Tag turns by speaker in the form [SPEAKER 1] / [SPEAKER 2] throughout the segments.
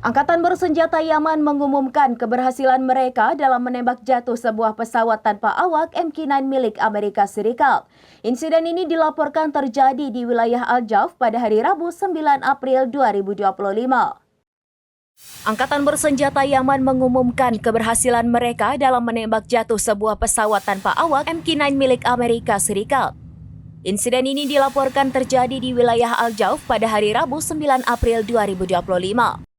[SPEAKER 1] Angkatan bersenjata Yaman mengumumkan keberhasilan mereka dalam menembak jatuh sebuah pesawat tanpa awak MQ-9 milik Amerika Serikat. Insiden ini dilaporkan terjadi di wilayah Al-Jauf pada hari Rabu 9 April 2025. Angkatan bersenjata Yaman mengumumkan keberhasilan mereka dalam menembak jatuh sebuah pesawat tanpa awak MQ-9 milik Amerika Serikat. Insiden ini dilaporkan terjadi di wilayah Al-Jauf pada hari Rabu 9 April 2025.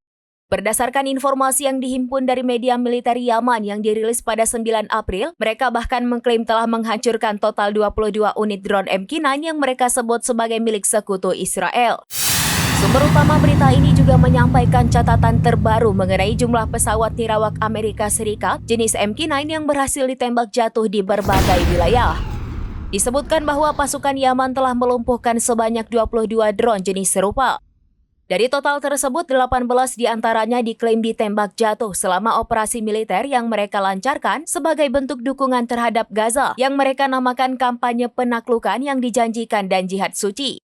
[SPEAKER 1] Berdasarkan informasi yang dihimpun dari media militer Yaman yang dirilis pada 9 April, mereka bahkan mengklaim telah menghancurkan total 22 unit drone MQ-9 yang mereka sebut sebagai milik sekutu Israel. Sumber utama berita ini juga menyampaikan catatan terbaru mengenai jumlah pesawat nirawak Amerika Serikat jenis MQ-9 yang berhasil ditembak jatuh di berbagai wilayah. Disebutkan bahwa pasukan Yaman telah melumpuhkan sebanyak 22 drone jenis serupa. Dari total tersebut, 18 diantaranya diklaim ditembak jatuh selama operasi militer yang mereka lancarkan sebagai bentuk dukungan terhadap Gaza yang mereka namakan kampanye penaklukan yang dijanjikan dan jihad suci.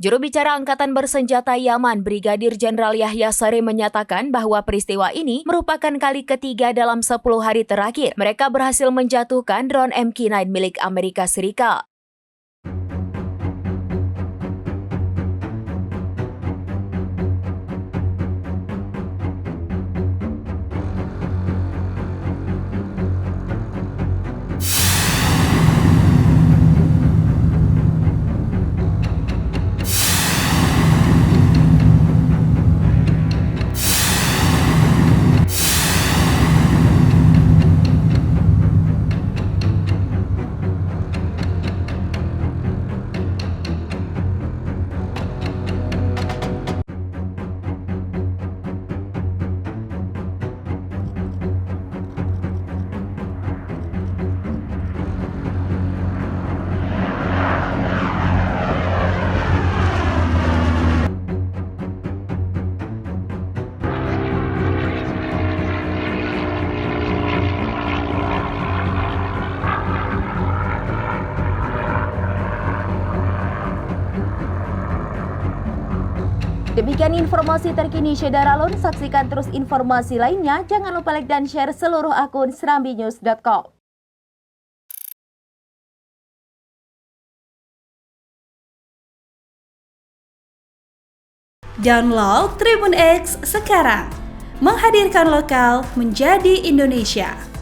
[SPEAKER 1] Juru bicara Angkatan Bersenjata Yaman, Brigadir Jenderal Yahya Saree menyatakan bahwa peristiwa ini merupakan kali ketiga dalam 10 hari terakhir mereka berhasil menjatuhkan drone MQ-9 milik Amerika Serikat. Demikian informasi terkini Syedaralun. Saksikan terus informasi lainnya. Jangan lupa like dan share seluruh akun serambinews.com.
[SPEAKER 2] Download Tribun X sekarang. Menghadirkan lokal menjadi Indonesia.